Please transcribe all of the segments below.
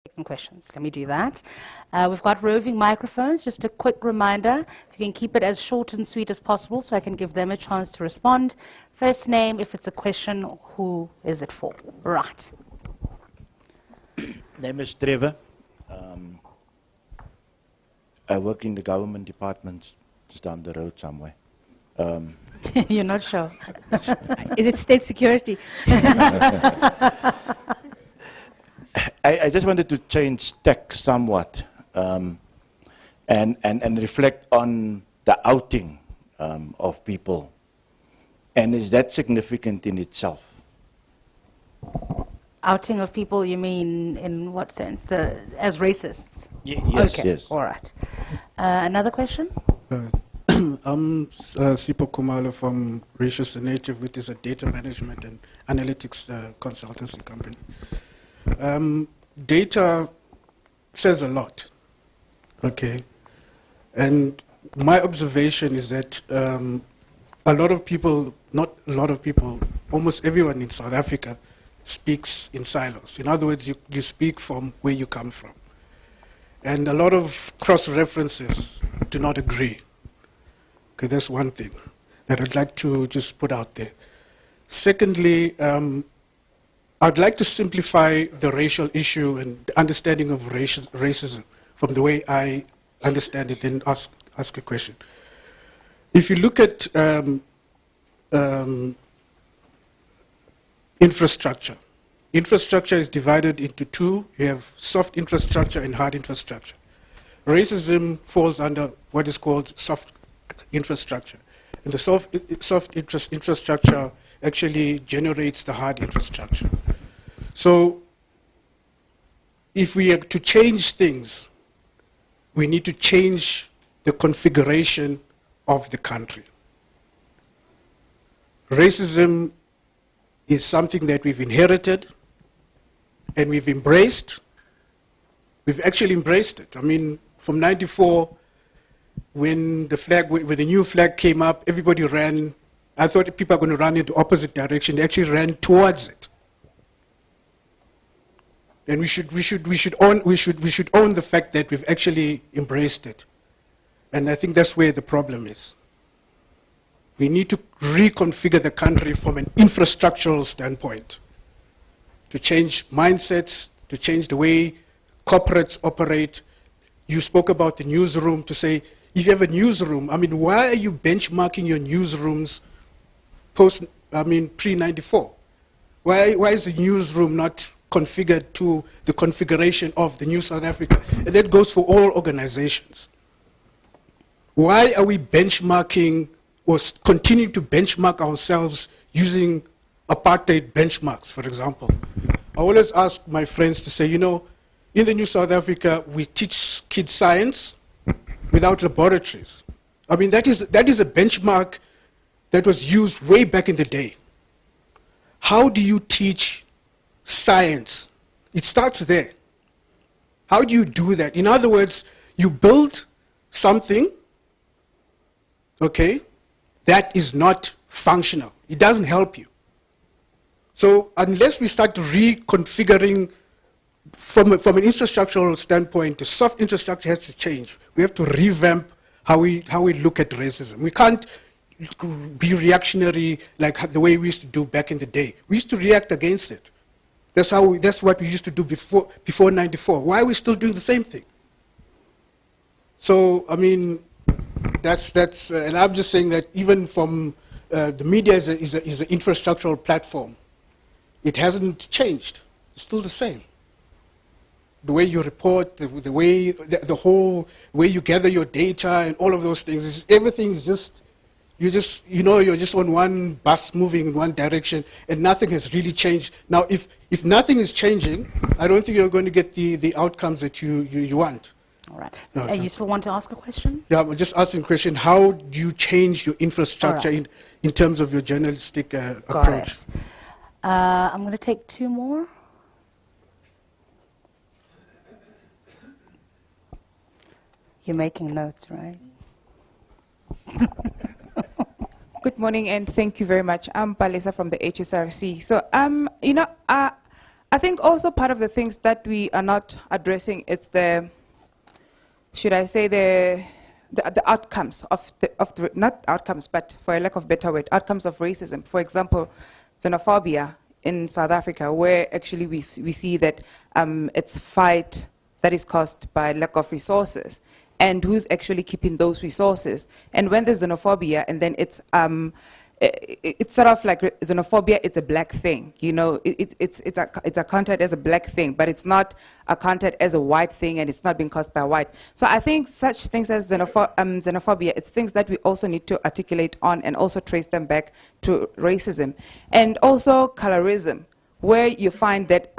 some questions. Let me do that. We've got roving microphones. Just a quick reminder, if you can keep it as short and sweet as possible so I can give them a chance to respond. First name, if it's a question, who is it for? Right. Name is Trevor. I work in the government department just down the road somewhere. You're not sure? Is it state security? I just wanted to change tack somewhat and reflect on the outing of people. And is that significant in itself? Outing of people, you mean in what sense? As racists? Yes, okay. Yes. All right. Another question? I'm Sipo Kumalo from Ratios Native, which is a data management and analytics consultancy company. Data says a lot, okay? And my observation is that a lot of people, not a lot of people, almost everyone in South Africa speaks in silos. In other words, you speak from where you come from. And a lot of cross-references do not agree. Okay, that's one thing that I'd like to just put out there. Secondly, I'd like to simplify the racial issue and the understanding of racism from the way I understand it and ask a question. If you look at infrastructure is divided into two. You have soft infrastructure and hard infrastructure. Racism falls under what is called soft infrastructure. And the soft infrastructure actually generates the hard infrastructure. So if we are to change things, we need to change the configuration of the country. Racism is something that we've inherited and we've embraced. We've actually embraced it. I mean, from '94, when the new flag came up, everybody ran. I thought people are going to run into opposite direction. They actually ran towards it. And we should own the fact that we've actually embraced it. And I think that's where the problem is. We need to reconfigure the country from an infrastructural standpoint, to change mindsets, to change the way corporates operate. You spoke about the newsroom, to say, if you have a newsroom, I mean, why are you benchmarking your newsrooms pre-94? Why is the newsroom not configured to the configuration of the new South Africa? And that goes for all organizations. Why are we benchmarking or continuing to benchmark ourselves using apartheid benchmarks, for example? I always ask my friends to say, you know, in the new South Africa, we teach kids science without laboratories. I mean, that is a benchmark that was used way back in the day. How do you teach science? It starts there. How do you do that? In other words, you build something, okay, that is not functional. It doesn't help you. So unless we start reconfiguring from an infrastructural standpoint, the soft infrastructure has to change. We have to revamp how we look at racism. We can't be reactionary like the way we used to do back in the day. We used to react against it. That's what we used to do before '94. Why are we still doing the same thing? So I mean, that's and I'm just saying that even from the media is an infrastructural platform. It hasn't changed. It's still the same. The way you report, the whole way you gather your data and all of those things, everything is just, you're just on one bus moving in one direction and nothing has really changed. Now, if nothing is changing, I don't think you're going to get the outcomes that you want. All right. You still want to ask a question? Yeah, I'm just asking a question. How do you change your infrastructure in terms of your journalistic approach? I'm going to take two more. You're making notes, right? Good morning, and thank you very much. I'm Palesa from the HSRC. So, I think also part of the things that we are not addressing is the, should I say, the outcomes of the, not outcomes, but for a lack of better word, outcomes of racism. For example, xenophobia in South Africa, where actually we see that it's fight that is caused by lack of resources, and who's actually keeping those resources. And when there's xenophobia, and then it's sort of like xenophobia, it's a black thing, you know, it's accounted as a black thing, but it's not accounted as a white thing, and it's not being caused by white. So I think such things as xenophobia, it's things that we also need to articulate on and also trace them back to racism. And also colorism, where you find that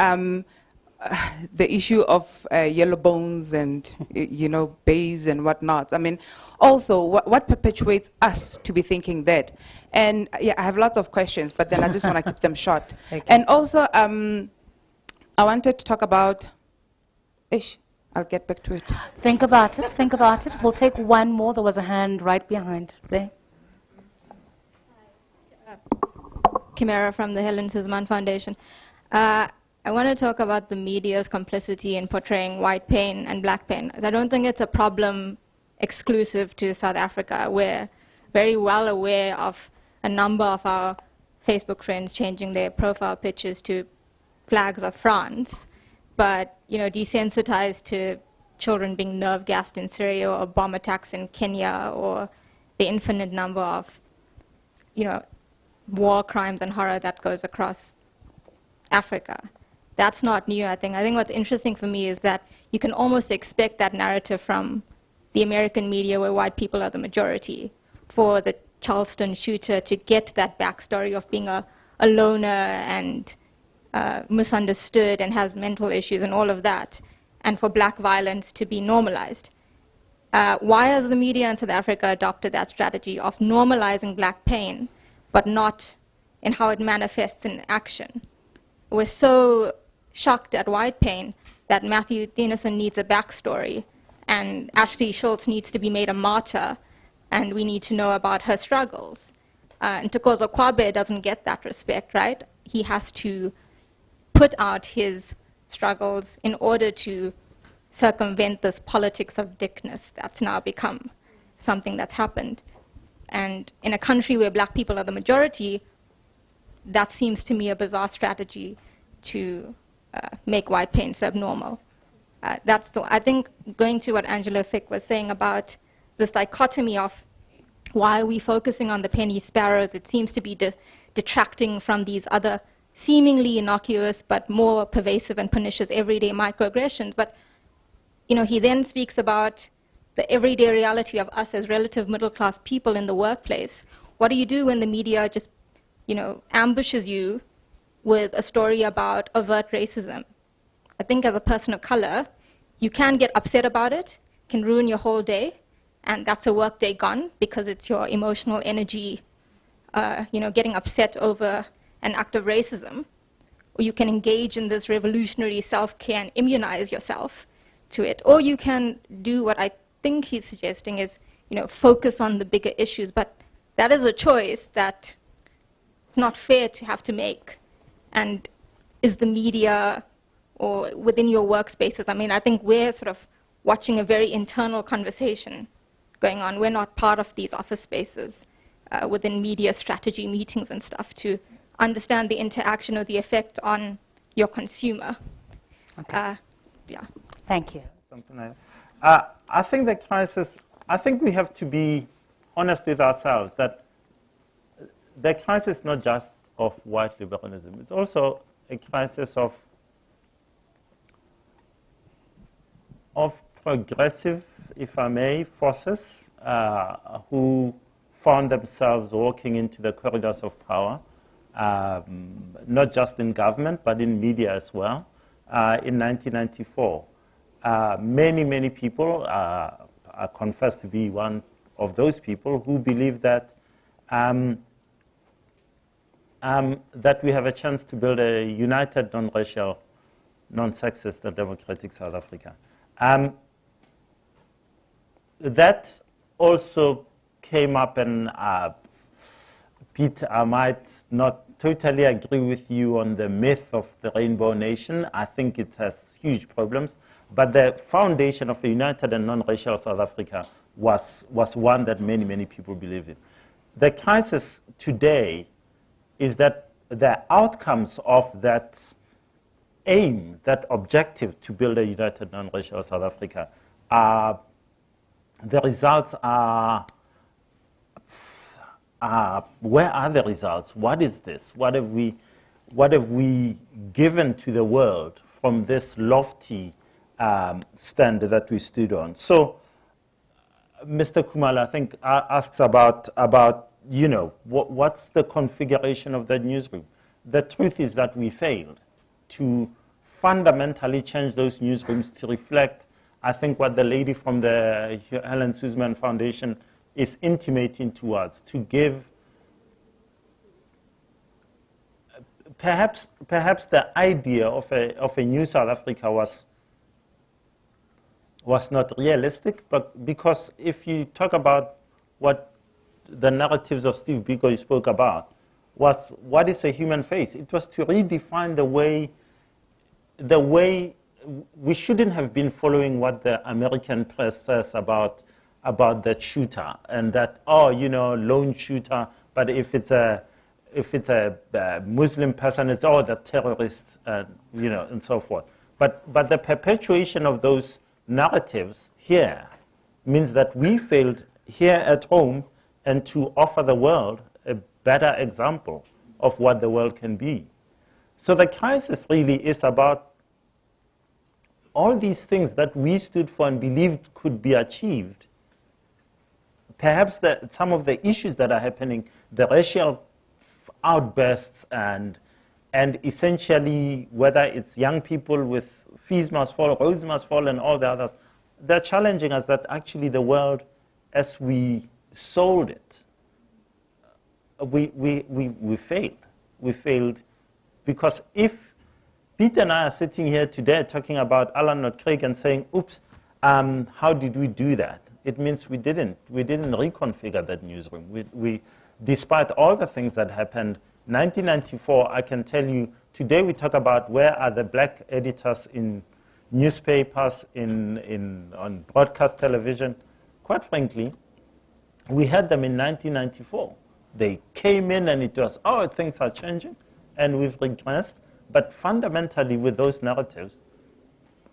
the issue of yellow bones and, you know, bays and whatnot. I mean, also, what perpetuates us to be thinking that? And yeah, I have lots of questions, but then I just want to keep them short. Okay. And also, I wanted to talk about, I'll get back to it. Think about it, think about it. We'll take one more. There was a hand right behind there. Chimera from the Helen Suzman Foundation. I want to talk about the media's complicity in portraying white pain and black pain. I don't think it's a problem exclusive to South Africa. We're very well aware of a number of our Facebook friends changing their profile pictures to flags of France, but, you know, desensitized to children being nerve gassed in Syria or bomb attacks in Kenya, or the infinite number of, you know, war crimes and horror that goes across Africa. That's not new, I think. I think what's interesting for me is that you can almost expect that narrative from the American media, where white people are the majority, for the Charleston shooter to get that backstory of being a loner and misunderstood and has mental issues and all of that, and for black violence to be normalized. Why has the media in South Africa adopted that strategy of normalizing black pain, but not in how it manifests in action? We're so shocked at white pain that Matthew Theunissen needs a backstory, and Ashley Schultz needs to be made a martyr, and we need to know about her struggles. And Thokoza Kwabe doesn't get that respect, right? He has to put out his struggles in order to circumvent this politics of dickness that's now become something that's happened. And in a country where black people are the majority, that seems to me a bizarre strategy to make white pain so abnormal. I think going to what Angela Fick was saying about this dichotomy of why are we focusing on the penny sparrows, it seems to be detracting from these other seemingly innocuous but more pervasive and pernicious everyday microaggressions. But, you know, he then speaks about the everyday reality of us as relative middle-class people in the workplace. What do you do when the media just, you know, ambushes you with a story about overt racism? I think as a person of color, you can get upset about it, can ruin your whole day, and that's a work day gone because it's your emotional energy, you know, getting upset over an act of racism. Or you can engage in this revolutionary self-care and immunize yourself to it. Or you can do what I think he's suggesting is, you know, focus on the bigger issues. But that is a choice that it's not fair to have to make. And is the media or within your workspaces, I mean, I think we're sort of watching a very internal conversation going on. We're not part of these office spaces within media strategy meetings and stuff to understand the interaction or the effect on your consumer. Okay. Yeah. Thank you. Something like I think the crisis, I think we have to be honest with ourselves that the crisis is not just of white liberalism. It's also a crisis of progressive, if I may, forces who found themselves walking into the corridors of power, not just in government, but in media as well, in 1994. Many people, I confess to be one of those people, who believe that that we have a chance to build a united, non-racial, non-sexist, and democratic South Africa. That also came up, and Pete, I might not totally agree with you on the myth of the Rainbow Nation. I think it has huge problems. But the foundation of a united and non-racial South Africa was one that many, many people believe in. The crisis today is that the outcomes of that aim, that objective to build a united non-racial South Africa, the results are, where are the results? What is this? What have we given to the world from this lofty stand that we stood on? So, Mr. Kumalo, I think, asks about you know, what's the configuration of that newsroom? The truth is that we failed to fundamentally change those newsrooms to reflect, I think, what the lady from the Helen Suzman Foundation is intimating to us, to give perhaps the idea of a new South Africa was not realistic, but because if you talk about what the narratives of Steve Biko you spoke about, was what is a human face? It was to redefine the way we shouldn't have been following what the American press says about that shooter, and that, oh, you know, lone shooter, but if it's a Muslim person, it's, oh, the terrorist, you know, and so forth. But the perpetuation of those narratives here means that we failed here at home and to offer the world a better example of what the world can be. So the crisis really is about all these things that we stood for and believed could be achieved. Perhaps some of the issues that are happening, the racial outbursts and essentially whether it's young people with fees must fall, roads must fall, and all the others, they're challenging us that actually the world as we sold it, we failed. We failed because if Peter and I are sitting here today talking about Alan Craig and saying, oops, how did we do that? It means we didn't reconfigure that newsroom. We despite all the things that happened, 1994, I can tell you, today we talk about where are the black editors in newspapers, on broadcast television. Quite frankly, we had them in 1994. They came in and it was, oh, things are changing, and we've regressed. But fundamentally, with those narratives,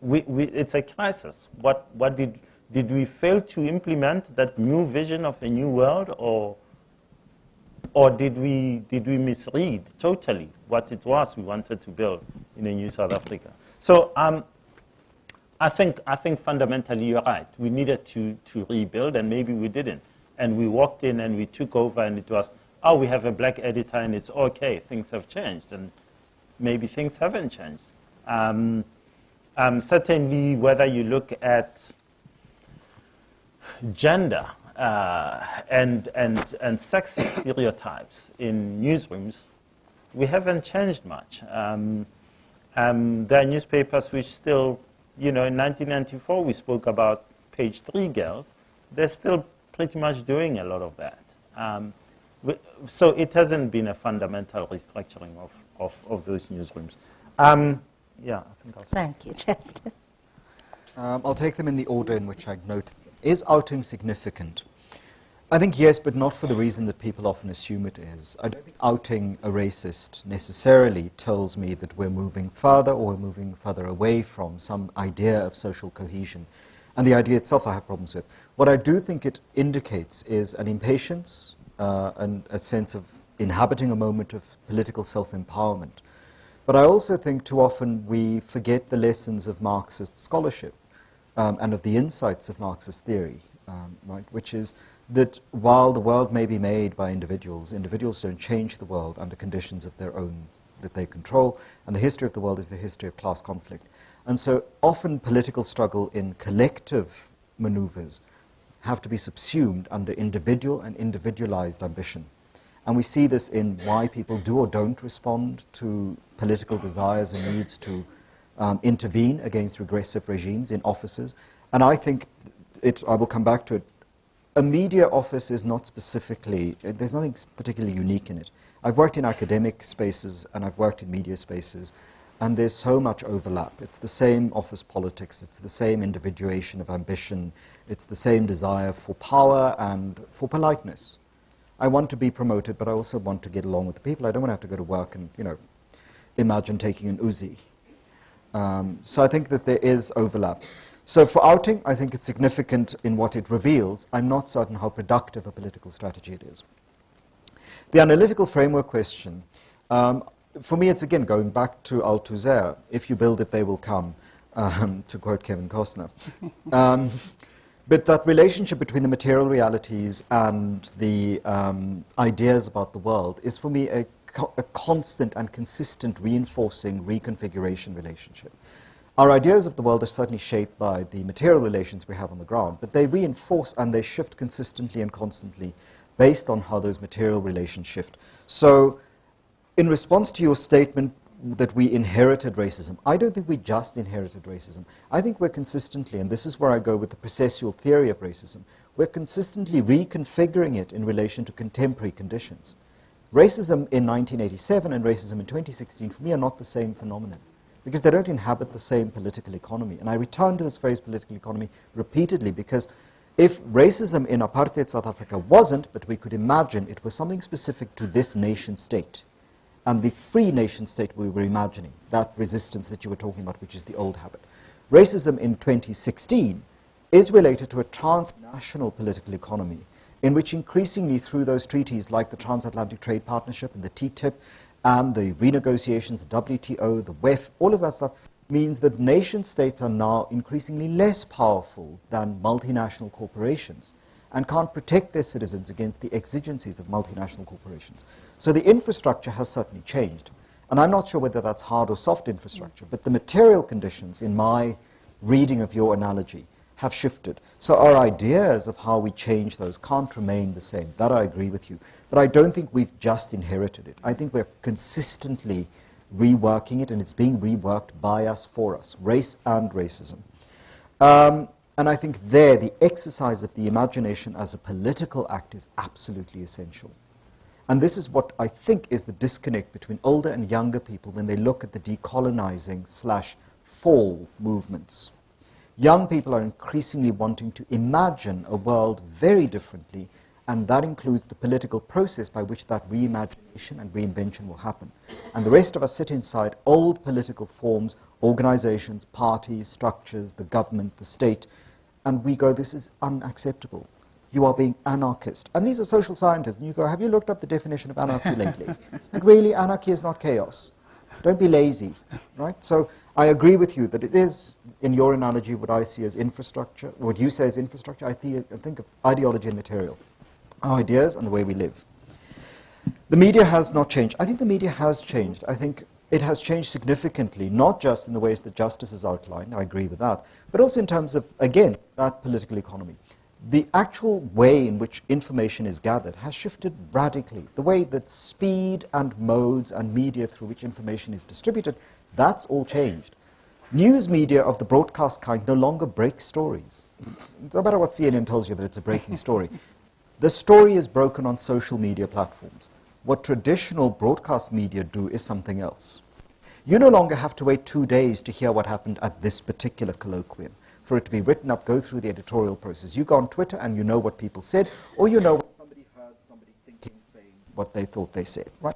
it's a crisis. What did we fail to implement that new vision of a new world, or did we misread totally what it was we wanted to build in a new South Africa? So I think fundamentally you're right. We needed to rebuild, and maybe we didn't. And we walked in and we took over, and it was, oh, we have a black editor and it's okay. Things have changed, and maybe things haven't changed. Certainly, whether you look at gender and sexist stereotypes in newsrooms, we haven't changed much. There are newspapers which still, you know, in 1994 we spoke about page 3 girls. They're still pretty much doing a lot of that. So it hasn't been a fundamental restructuring of those newsrooms. Yeah, I think I'll say. Thank you, Justice. I'll take them in the order in which I note. Is outing significant? I think yes, but not for the reason that people often assume it is. I don't think outing a racist necessarily tells me that we're moving further or we're moving further away from some idea of social cohesion. And the idea itself I have problems with. What I do think it indicates is an impatience and a sense of inhabiting a moment of political self-empowerment. But I also think too often we forget the lessons of Marxist scholarship and of the insights of Marxist theory, right? Which is that while the world may be made by individuals, individuals don't change the world under conditions of their own that they control, and the history of the world is the history of class conflict. And so often political struggle in collective maneuvers have to be subsumed under individual and individualized ambition. And we see this in why people do or don't respond to political desires and needs to intervene against regressive regimes in offices. And I think, I will come back to it, a media office is not specifically, there's nothing particularly unique in it. I've worked in academic spaces and I've worked in media spaces, and there's so much overlap. It's the same office politics, it's the same individuation of ambition, it's the same desire for power and for politeness. I want to be promoted, but I also want to get along with the people. I don't want to have to go to work and, imagine taking an Uzi. So I think that there is overlap. So for outing, I think it's significant in what it reveals. I'm not certain how productive a political strategy it is. The analytical framework question, for me, it's again going back to Althusser, if you build it, they will come, to quote Kevin Costner. But that relationship between the material realities and the ideas about the world is, for me, a constant and consistent reinforcing reconfiguration relationship. Our ideas of the world are certainly shaped by the material relations we have on the ground, but they reinforce and they shift consistently and constantly based on how those material relations shift. So, in response to your statement that we inherited racism, I don't think we just inherited racism. I think we're consistently, and this is where I go with the processual theory of racism, we're consistently reconfiguring it in relation to contemporary conditions. Racism in 1987 and racism in 2016, for me, are not the same phenomenon, because they don't inhabit the same political economy. And I return to this phrase political economy repeatedly, because if racism in apartheid South Africa wasn't, but we could imagine it was something specific to this nation state, and the free nation state we were imagining, that resistance that you were talking about, which is the old habit. Racism in 2016 is related to a transnational political economy in which increasingly through those treaties like the Transatlantic Trade Partnership and the TTIP and the renegotiations, the WTO, the WEF, all of that stuff means that nation states are now increasingly less powerful than multinational corporations and can't protect their citizens against the exigencies of multinational corporations. So the infrastructure has certainly changed. And I'm not sure whether that's hard or soft infrastructure, but the material conditions in my reading of your analogy have shifted. So our ideas of how we change those can't remain the same. That I agree with you. But I don't think we've just inherited it. I think we're consistently reworking it, and it's being reworked by us, for us, race and racism. And I think there, the exercise of the imagination as a political act is absolutely essential. And this is what I think is the disconnect between older and younger people when they look at the decolonizing/fall movements. Young people are increasingly wanting to imagine a world very differently, and that includes the political process by which that reimagination and reinvention will happen. And the rest of us sit inside old political forms, organizations, parties, structures, the government, the state, and we go, this is unacceptable. You are being anarchist. And these are social scientists, and you go, have you looked up the definition of anarchy lately? Like, really, anarchy is not chaos. Don't be lazy, right? So I agree with you that it is, in your analogy, what I see as infrastructure, what you say is infrastructure. I think of ideology and material, our ideas and the way we live. The media has not changed. I think the media has changed. I think it has changed significantly, not just in the ways that Justice has outlined, I agree with that, but also in terms of, again, that political economy. The actual way in which information is gathered has shifted radically. The way that speed and modes and media through which information is distributed, that's all changed. News media of the broadcast kind no longer break stories. No matter what CNN tells you that it's a breaking story. The story is broken on social media platforms. What traditional broadcast media do is something else. You no longer have to wait 2 days to hear what happened at this particular colloquium. For it to be written up, go through the editorial process. You go on Twitter and you know what people said, or you know what somebody heard, somebody thinking, saying what they thought they said, right?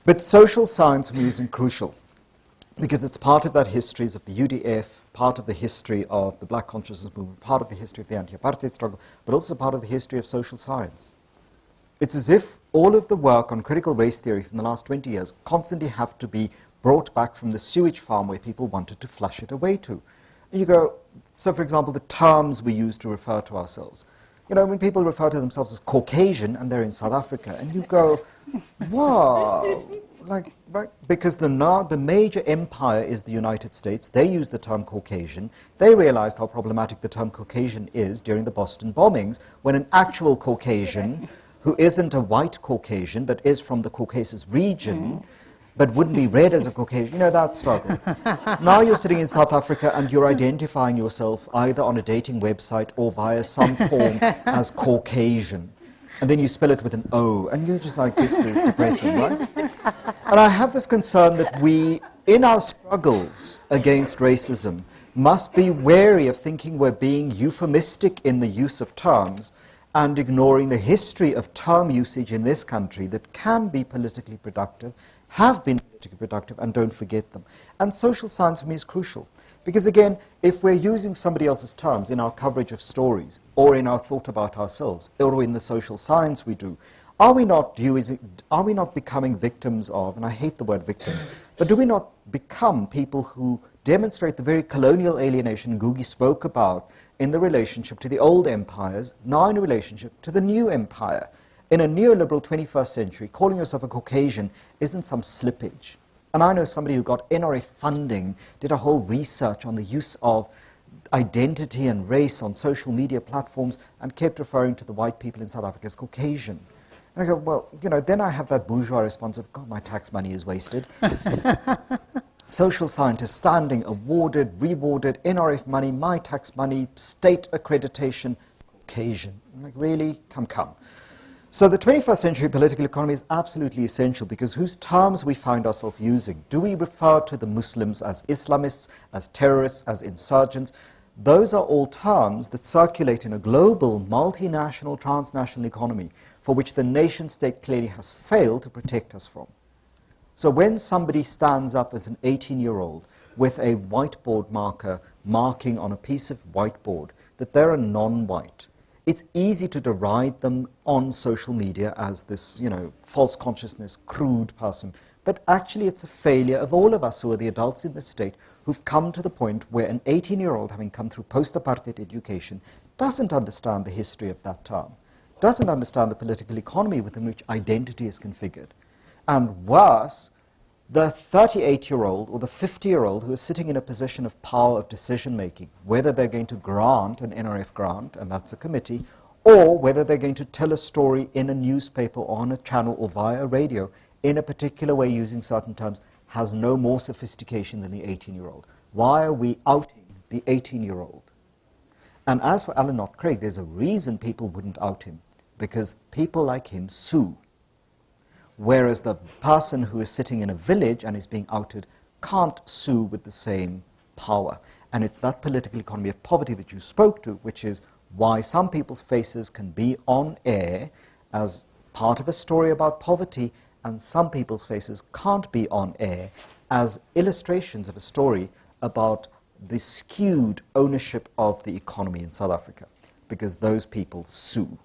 But social science for me is crucial, because it's part of that histories of the UDF, part of the history of the Black Consciousness Movement, part of the history of the anti-apartheid struggle, but also part of the history of social science. It's as if all of the work on critical race theory from the last 20 years constantly have to be brought back from the sewage farm where people wanted to flush it away to. You go, so for example, the terms we use to refer to ourselves. You know, when people refer to themselves as Caucasian and they're in South Africa, and you go, wow, like, right? Because the major empire is the United States. They use the term Caucasian. They realized how problematic the term Caucasian is during the Boston bombings, when an actual Caucasian, who isn't a white Caucasian, but is from the Caucasus region, but wouldn't be read as a Caucasian, you know, that struggle. Now you're sitting in South Africa and you're identifying yourself either on a dating website or via some form as Caucasian. and then you spell it with an O, and you're just like, this is depressing, right? And I have this concern that we, in our struggles against racism, must be wary of thinking we're being euphemistic in the use of terms and ignoring the history of term usage in this country that can be politically productive, have been politically productive, and don't forget them. And social science for me is crucial. Because again, if we're using somebody else's terms in our coverage of stories, or in our thought about ourselves, or in the social science we do, are we not becoming victims of, and I hate the word victims, but do we not become people who demonstrate the very colonial alienation Ngugi spoke about in the relationship to the old empires, now in a relationship to the new empire? In a neoliberal 21st century, calling yourself a Caucasian isn't some slippage. And I know somebody who got NRF funding, did a whole research on the use of identity and race on social media platforms, and kept referring to the white people in South Africa as Caucasian. And I go, well, you know, then I have that bourgeois response of, God, my tax money is wasted. Social scientists standing, awarded, rewarded, NRF money, my tax money, state accreditation, Caucasian. I'm like, really? Come. So the 21st century political economy is absolutely essential, because whose terms we find ourselves using. Do we refer to the Muslims as Islamists, as terrorists, as insurgents? Those are all terms that circulate in a global, multinational, transnational economy for which the nation state clearly has failed to protect us from. So when somebody stands up as an 18-year-old with a whiteboard marker marking on a piece of whiteboard that they're a non-white, it's easy to deride them on social media as this, you know, false consciousness, crude person. But actually it's a failure of all of us who are the adults in the state who've come to the point where an 18-year-old, having come through post-apartheid education, doesn't understand the history of that term, doesn't understand the political economy within which identity is configured. And worse, the 38-year-old or the 50-year-old who is sitting in a position of power of decision-making, whether they're going to grant an NRF grant, and that's a committee, or whether they're going to tell a story in a newspaper or on a channel or via a radio in a particular way using certain terms, has no more sophistication than the 18-year-old. Why are we outing the 18-year-old? And as for Alan Knott Craig, there's a reason people wouldn't out him, because people like him sue. Whereas the person who is sitting in a village and is being outed can't sue with the same power. And it's that political economy of poverty that you spoke to, which is why some people's faces can be on air as part of a story about poverty, and some people's faces can't be on air as illustrations of a story about the skewed ownership of the economy in South Africa, because those people sue.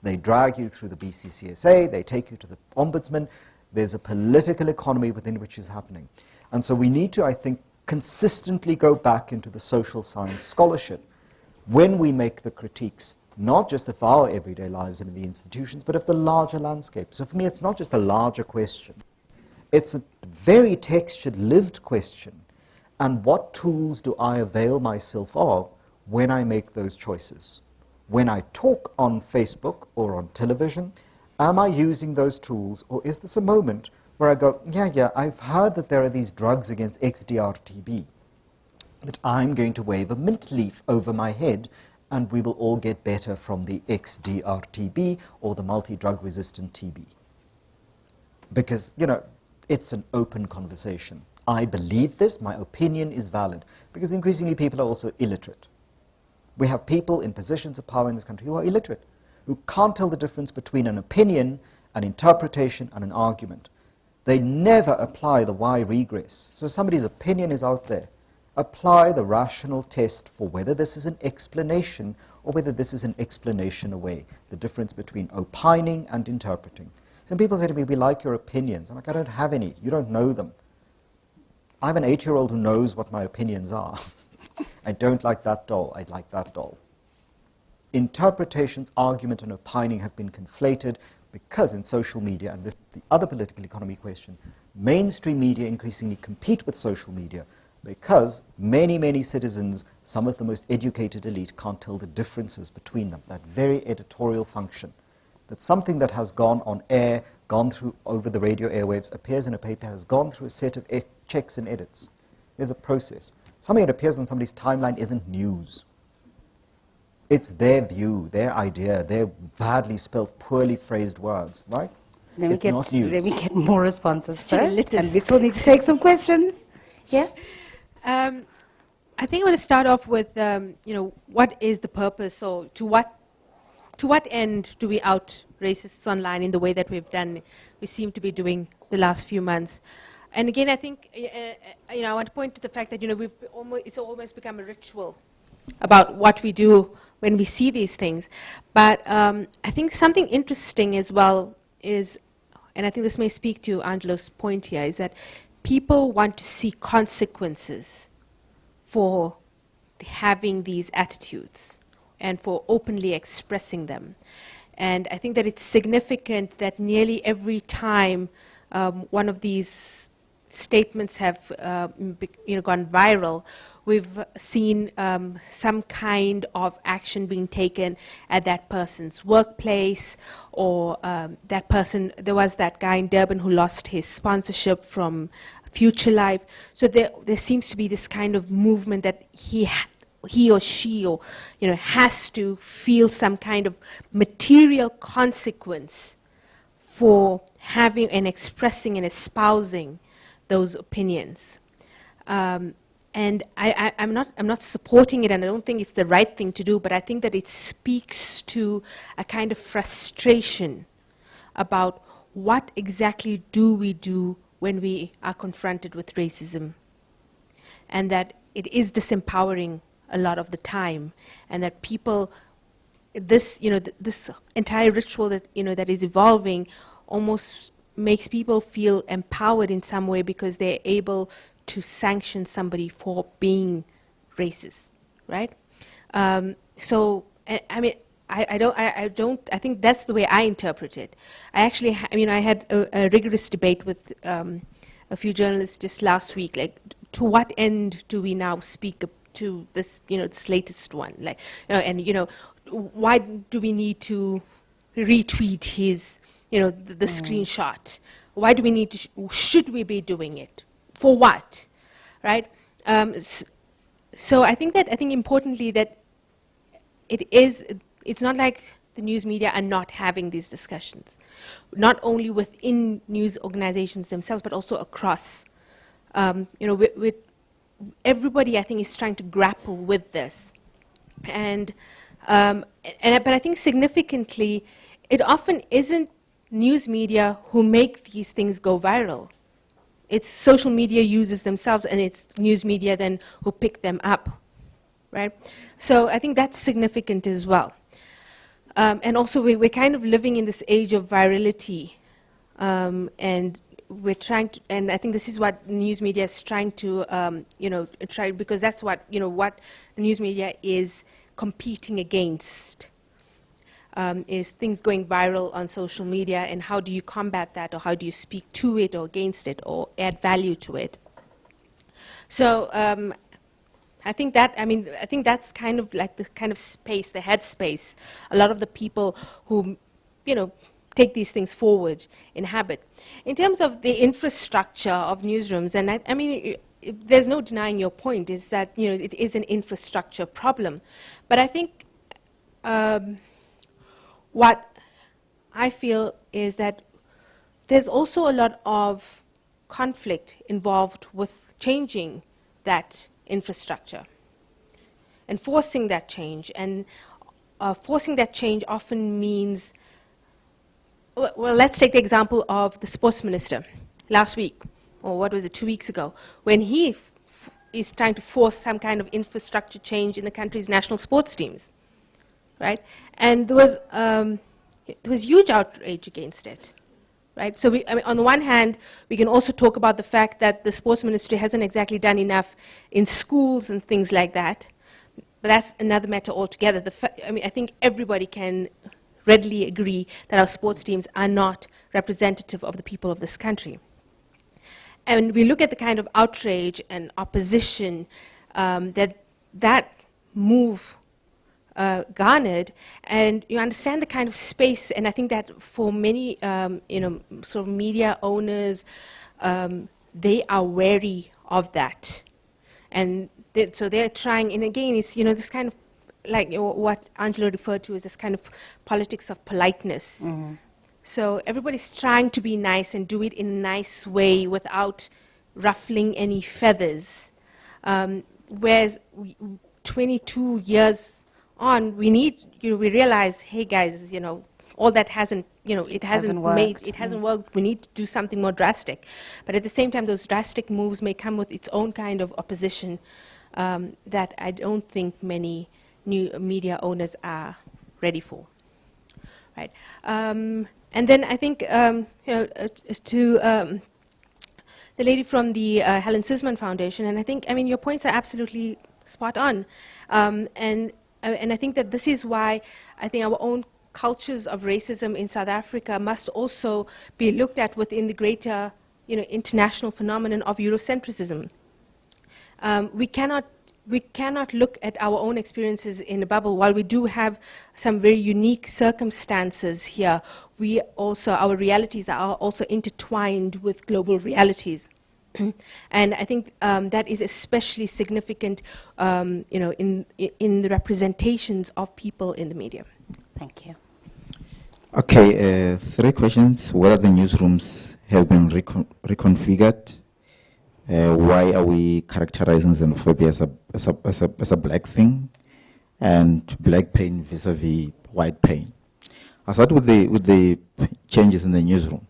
They drag you through the BCCSA, they take you to the Ombudsman. There's a political economy within which is happening. And so we need to, I think, consistently go back into the social science scholarship when we make the critiques, not just of our everyday lives and of the institutions, but of the larger landscape. So for me, it's not just a larger question. It's a very textured, lived question. And what tools do I avail myself of when I make those choices? When I talk on Facebook or on television, am I using those tools, or is this a moment where I go, yeah, I've heard that there are these drugs against XDR-TB, but I'm going to wave a mint leaf over my head and we will all get better from the XDR-TB or the multi-drug resistant TB. Because, you know, it's an open conversation. I believe this, my opinion is valid, because increasingly people are also illiterate. We have people in positions of power in this country who are illiterate, who can't tell the difference between an opinion, an interpretation, and an argument. They never apply the why regress. So somebody's opinion is out there. Apply the rational test for whether this is an explanation or whether this is an explanation away. The difference between opining and interpreting. Some people say to me, we like your opinions. I'm like, I don't have any. You don't know them. I have an 8-year-old who knows what my opinions are. I don't like that doll, I like that doll. Interpretations, argument, and opining have been conflated because in social media, and this is the other political economy question, mainstream media increasingly compete with social media because many, many citizens, some of the most educated elite, can't tell the differences between them. That very editorial function, that something that has gone on air, gone through over the radio airwaves, appears in a paper, has gone through a set of checks and edits. There's a process. Something that appears on somebody's timeline isn't news. It's their view, their idea, their badly spelled, poorly phrased words, right? It's not news. Let me get more responses Such an first, and elitist. we still need to take some questions. Yeah? I think I want to start off with, what is the purpose, or to what end do we out racists online in the way that we seem to be doing the last few months? And again, I think, I want to point to the fact that, it's almost become a ritual about what we do when we see these things. But I think something interesting as well is, and I think this may speak to Angelo's point here, is that people want to see consequences for having these attitudes and for openly expressing them. And I think that it's significant that nearly every time one of these statements have gone viral, we've seen some kind of action being taken at that person's workplace, or that person, there was that guy in Durban who lost his sponsorship from Future Life. So there seems to be this kind of movement that he or she has to feel some kind of material consequence for having and expressing and espousing those opinions. And I'm not supporting it, and I don't think it's the right thing to do, but I think that it speaks to a kind of frustration about what exactly do we do when we are confronted with racism, and that it is disempowering a lot of the time, and that people, this entire ritual that is evolving almost makes people feel empowered in some way because they're able to sanction somebody for being racist, right? So, I mean, I think that's the way I interpret it. I actually, I had a rigorous debate with a few journalists just last week, like, to what end do we now speak to this, this latest one? Like, why do we need to retweet his, the screenshot? Why do we need to, should we be doing it? For what, right? So I think importantly that it's not like the news media are not having these discussions, not only within news organizations themselves, but also across. With everybody, I think, is trying to grapple with this, but I think significantly, it often isn't news media who make these things go viral. It's social media users themselves, and it's news media then who pick them up, right? So I think that's significant as well. And also, we're kind of living in this age of virality, and we're trying to, and I think this is what news media is trying to, try, because that's what the news media is competing against. Is things going viral on social media, and how do you combat that, or how do you speak to it or against it or add value to it? So I think that's kind of like the kind of space, the headspace, a lot of the people who, take these things forward inhabit. In terms of the infrastructure of newsrooms, and there's no denying your point, is that, it is an infrastructure problem. But I think what I feel is that there's also a lot of conflict involved with changing that infrastructure and forcing that change. And forcing that change often means, well, let's take the example of the sports minister last week, or what was it, 2 weeks ago, when he is trying to force some kind of infrastructure change in the country's national sports teams. Right, and there was huge outrage against it, right? So on the one hand, we can also talk about the fact that the sports ministry hasn't exactly done enough in schools and things like that, but that's another matter altogether. I think everybody can readily agree that our sports teams are not representative of the people of this country. And we look at the kind of outrage and opposition that move garnered, and you understand the kind of space, and I think that for many, sort of media owners, they are wary of that, and so they're trying. And again, it's this kind of like what Angelo referred to as this kind of politics of politeness. So everybody's trying to be nice and do it in a nice way without ruffling any feathers. Whereas 22 years on, we realize, hey guys, all that hasn't worked. We need to do something more drastic. But at the same time, those drastic moves may come with its own kind of opposition that I don't think many new media owners are ready for. Right. And then I think to the lady from the Helen Suzman Foundation, and I think, your points are absolutely spot on. And I think that this is why I think our own cultures of racism in South Africa must also be looked at within the greater, international phenomenon of Eurocentrism. We cannot look at our own experiences in a bubble. While we do have some very unique circumstances here, our realities are also intertwined with global realities. And I think that is especially significant, in the representations of people in the media. Thank you. Okay, 3 questions. Whether the newsrooms have been reconfigured. Why are we characterizing xenophobia as a black thing, and black pain vis-a-vis white pain? I'll start with the changes in the newsroom.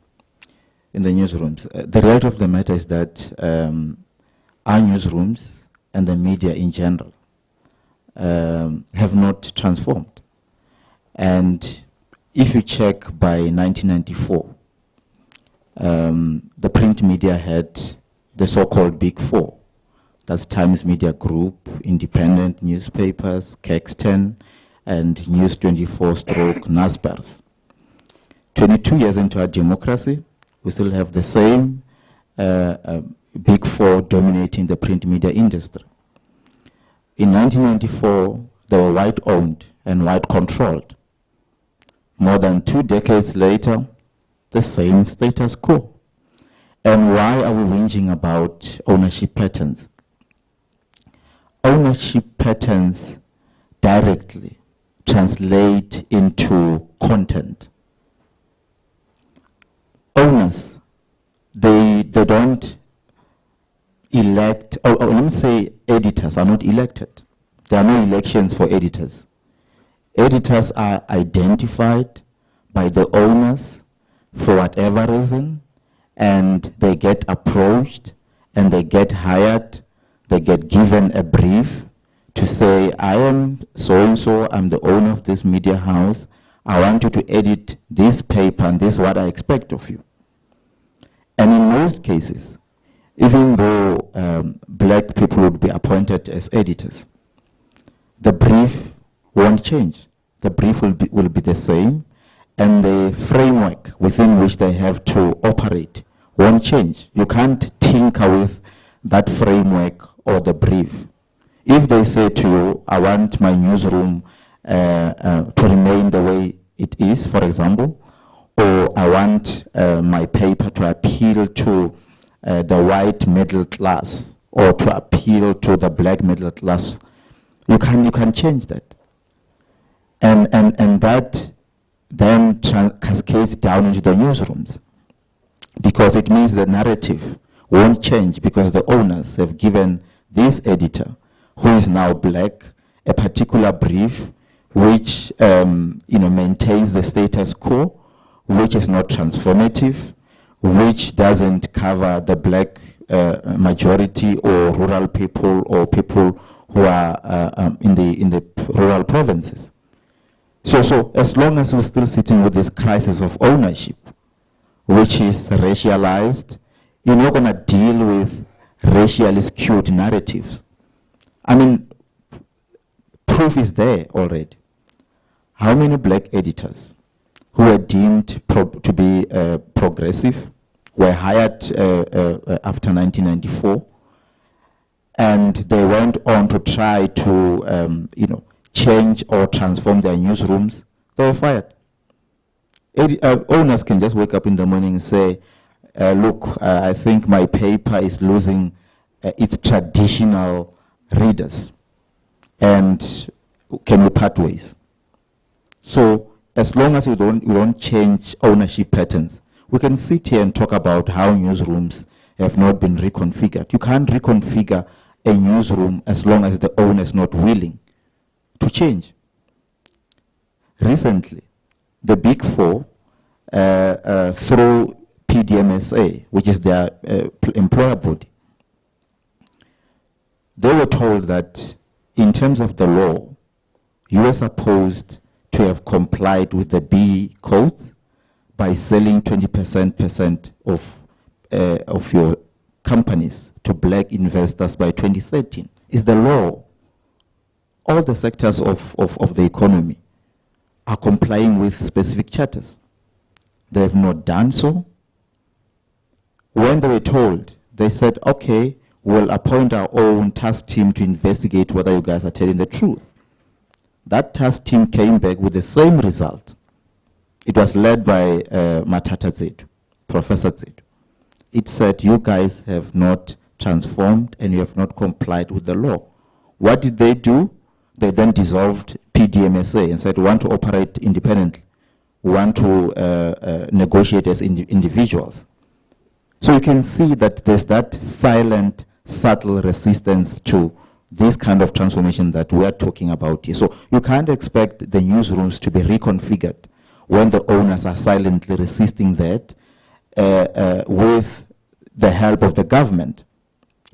In the newsrooms, the reality of the matter is that our newsrooms and the media in general have not transformed. And if you check by 1994, the print media had the so-called Big Four. That's Times Media Group, independent newspapers, Caxton, and News 24/Naspers. 22 years into our democracy, we still have the same Big Four dominating the print media industry. In 1994, they were white-owned and white-controlled. More than 2 decades later, the same status quo. And why are we whinging about ownership patterns? Ownership patterns directly translate into content. Owners, they don't elect, or let me say editors are not elected. There are no elections for editors. Editors are identified by the owners for whatever reason, and they get approached and they get hired, they get given a brief to say, I am so-and-so, I'm the owner of this media house, I want you to edit this paper and this is what I expect of you. And in most cases, even though black people would be appointed as editors, the brief won't change. The brief will be the same, and the framework within which they have to operate won't change. You can't tinker with that framework or the brief. If they say to you, I want my newsroom to remain the way it is, for example, or I want my paper to appeal to the white middle class or to appeal to the black middle class, you can change that. And that then cascades down into the newsrooms, because it means the narrative won't change because the owners have given this editor, who is now black, a particular brief which maintains the status quo, which is not transformative, which doesn't cover the black majority or rural people or people who are in the rural provinces. So as long as we're still sitting with this crisis of ownership, which is racialized, you're not going to deal with racially skewed narratives. I mean, proof is there already. How many black editors who were deemed to be progressive were hired after 1994, and they went on to try to change or transform their newsrooms? They were fired. Owners can just wake up in the morning and say, look, I think my paper is losing its traditional readers. And can we part ways? So as long as we don't change ownership patterns, we can sit here and talk about how newsrooms have not been reconfigured. You can't reconfigure a newsroom as long as the owner is not willing to change. Recently, the Big Four, through PDMSA, which is their employer body, they were told that in terms of the law, you are supposed to have complied with the BE codes by selling 20% of your companies to black investors by 2013. It's the law. All the sectors of the economy are complying with specific charters. They have not done so. When they were told, they said, okay, we'll appoint our own task team to investigate whether you guys are telling the truth. That task team came back with the same result. It was led by Matata Zedu, Professor Zedu. It said, you guys have not transformed and you have not complied with the law. What did they do? They then dissolved PDMSA and said, we want to operate independently. We want to negotiate as individuals. So you can see that there's that silent, subtle resistance to this kind of transformation that we are talking about here. So you can't expect the newsrooms to be reconfigured when the owners are silently resisting that with the help of the government,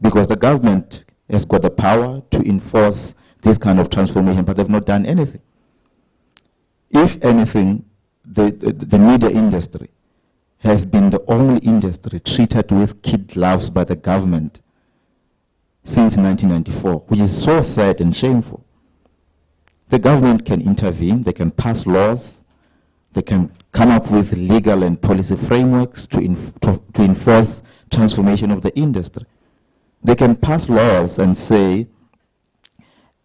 because the government has got the power to enforce this kind of transformation, but they've not done anything. If anything, the media industry has been the only industry treated with kid gloves by the government since 1994, which is so sad and shameful. The government can intervene, they can pass laws, they can come up with legal and policy frameworks to enforce transformation of the industry. They can pass laws and say,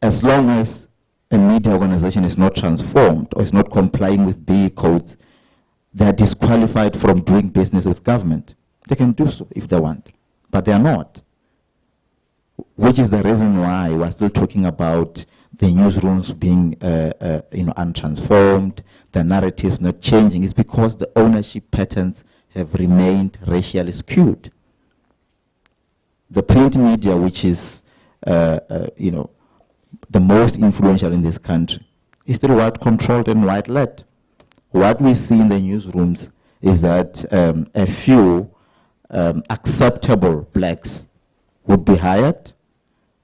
as long as a media organization is not transformed or is not complying with BE codes, they are disqualified from doing business with government. They can do so if they want, but they are not. Which is the reason why we're still talking about the newsrooms being untransformed, the narratives not changing. It's because the ownership patterns have remained racially skewed. The print media, which is the most influential in this country, is still white controlled and white led. What we see in the newsrooms is that a few acceptable blacks would be hired,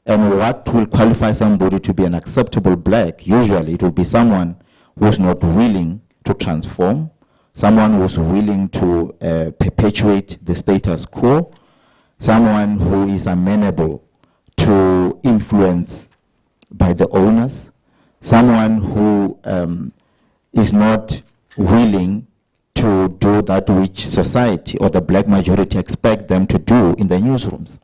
and what will qualify somebody to be an acceptable black? Usually it will be someone who's not willing to transform, someone who's willing to perpetuate the status quo, someone who is amenable to influence by the owners, someone who is not willing to do that which society or the black majority expect them to do in the newsrooms.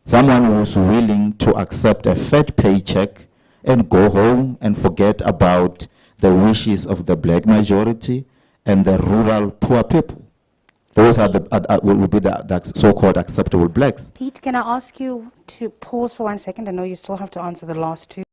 Someone who's willing to accept a fat paycheck and go home and forget about the wishes of the black majority and the rural poor people. Those are will be the so-called acceptable blacks. Pete, can I ask you to pause for 1 second? I know you still have to answer the last two.